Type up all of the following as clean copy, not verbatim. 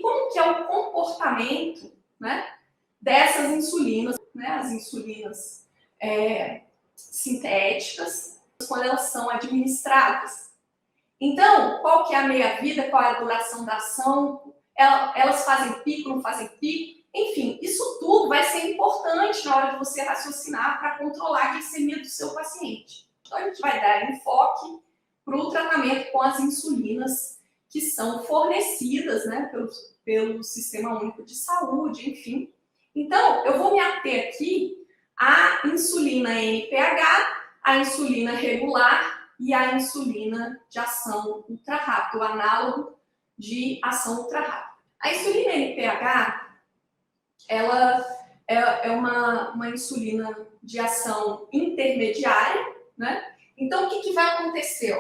Como que é o comportamento, né, dessas insulinas, né, as insulinas sintéticas, quando elas são administradas. Então, qual que é a meia-vida, qual é a duração da ação, elas fazem pico, não fazem pico, enfim, isso tudo vai ser importante na hora de você raciocinar para controlar a glicemia do seu paciente. Então, a gente vai dar enfoque para o tratamento com as insulinas que são fornecidas, né, pelo Sistema Único de Saúde, enfim. Então, eu vou me ater aqui à insulina NPH, à insulina regular e à insulina de ação ultra rápida, o análogo de ação ultra rápida. A insulina NPH, ela é uma insulina de ação intermediária, né? Então, o que vai acontecer?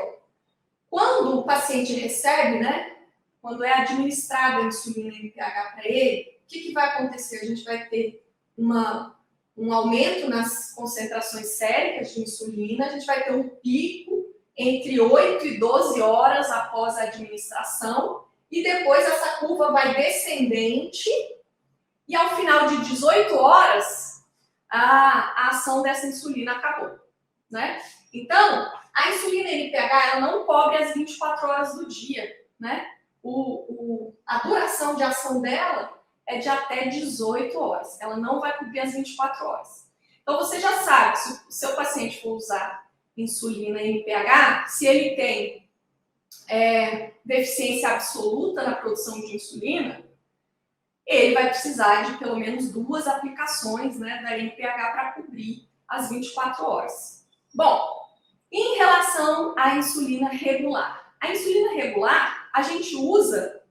Quando o paciente recebe, né, quando é administrada a insulina NPH para ele, o que vai acontecer? A gente vai ter um aumento nas concentrações séricas de insulina, a gente vai ter um pico entre 8 e 12 horas após a administração, e depois essa curva vai descendente, e ao final de 18 horas, a ação dessa insulina acabou, né? Então, a insulina NPH ela não cobre as 24 horas do dia, né? A duração de ação dela é de até 18 horas. Ela não vai cobrir as 24 horas. Então, você já sabe, se o seu paciente for usar insulina NPH, se ele tem deficiência absoluta na produção de insulina, ele vai precisar de pelo menos 2 aplicações, né, da NPH para cobrir as 24 horas. Bom, em relação à insulina regular. A insulina regular a gente usa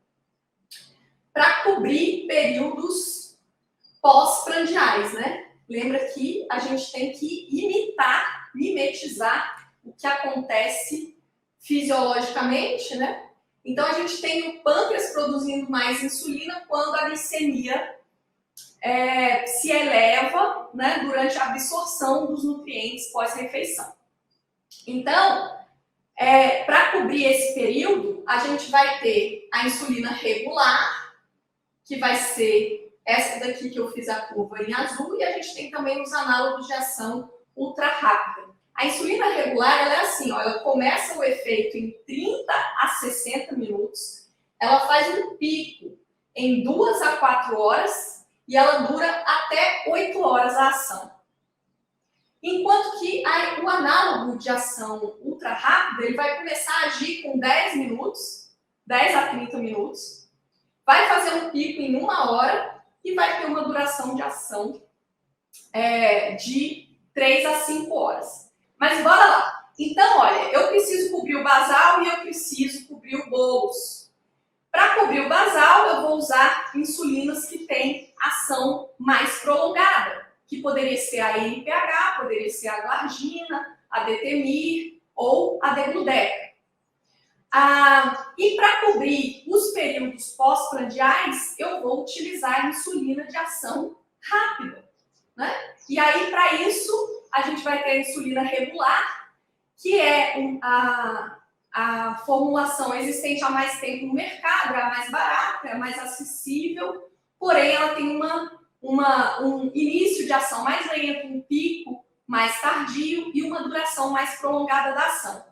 para cobrir períodos pós-prandiais, né? Lembra que a gente tem que mimetizar o que acontece fisiologicamente, né? Então, a gente tem o pâncreas produzindo mais insulina quando a glicemia se eleva, né, durante a absorção dos nutrientes pós-refeição. Então, para cobrir esse período, a gente vai ter a insulina regular, que vai ser essa daqui que eu fiz a curva em azul, e a gente tem também os análogos de ação ultra rápida. A insulina regular, ela é assim, ó, ela começa o efeito em 30 a 60 minutos, ela faz um pico em 2 a 4 horas e ela dura até 8 horas a ação. Enquanto que o análogo de ação ultra rápida, ele vai começar a agir com 10 minutos, 10 a 30 minutos, vai fazer um pico em 1 hora e vai ter uma duração de ação de 3 a 5 horas. Mas bora lá. Então, olha, eu preciso cobrir o basal e eu preciso cobrir o bolus. Para cobrir o basal, eu vou usar insulinas que têm ação mais prolongada, que poderia ser a NPH, poderia ser a glargina, a detemir ou a degludeca. E para cobrir os períodos pós-prandiais, eu vou utilizar a insulina de ação rápida, né? E aí, para isso, a gente vai ter a insulina regular, que é a formulação existente há mais tempo no mercado, é a mais barata, é a mais acessível, porém ela tem um início de ação mais lento, um pico mais tardio e uma duração mais prolongada da ação.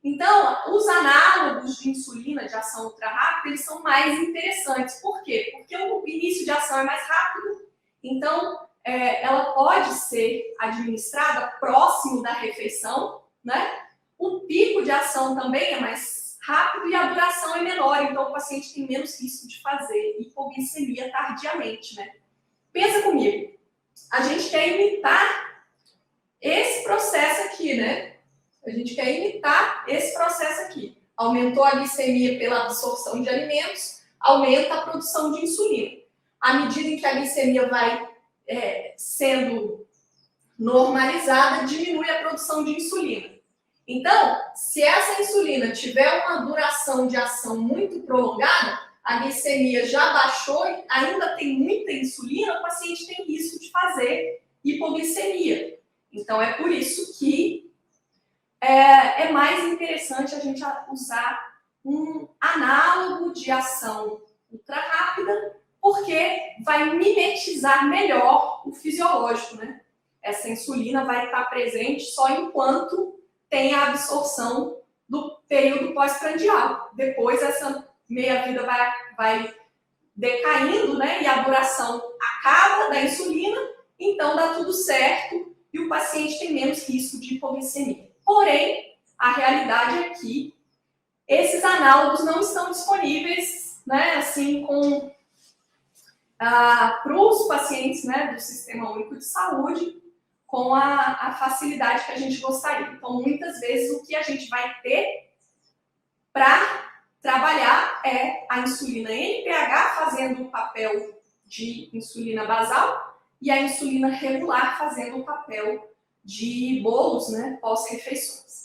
Então, os análogos de insulina de ação ultra rápida, eles são mais interessantes. Por quê? Porque o início de ação é mais rápido, então ela pode ser administrada próximo da refeição, né? O pico de ação também é mais rápido e a duração é menor, então o paciente tem menos risco de fazer hipoglicemia tardiamente, né? Pensa comigo, a gente quer imitar esse processo aqui, né? A gente quer imitar esse processo aqui. Aumentou a glicemia pela absorção de alimentos, aumenta a produção de insulina. À medida em que a glicemia vai sendo normalizada, diminui a produção de insulina. Então, se essa insulina tiver uma duração de ação muito prolongada, a glicemia já baixou, ainda tem muita insulina, o paciente tem risco de fazer hipoglicemia. Então, é por isso que é mais interessante a gente usar um análogo de ação ultra rápida, porque vai mimetizar melhor o fisiológico, né? Essa insulina vai estar presente só enquanto tem a absorção do período pós-prandial. Depois essa meia-vida vai decaindo, né? E a duração acaba da insulina, então dá tudo certo e o paciente tem menos risco de hipoglicemia. Porém, a realidade é que esses análogos não estão disponíveis, né? Assim, para os pacientes, né, do Sistema Único de Saúde, com a facilidade que a gente gostaria. Então, muitas vezes, o que a gente vai ter para trabalhar é a insulina NPH fazendo o papel de insulina basal e a insulina regular fazendo o papel de bolos, né, pós-refeições.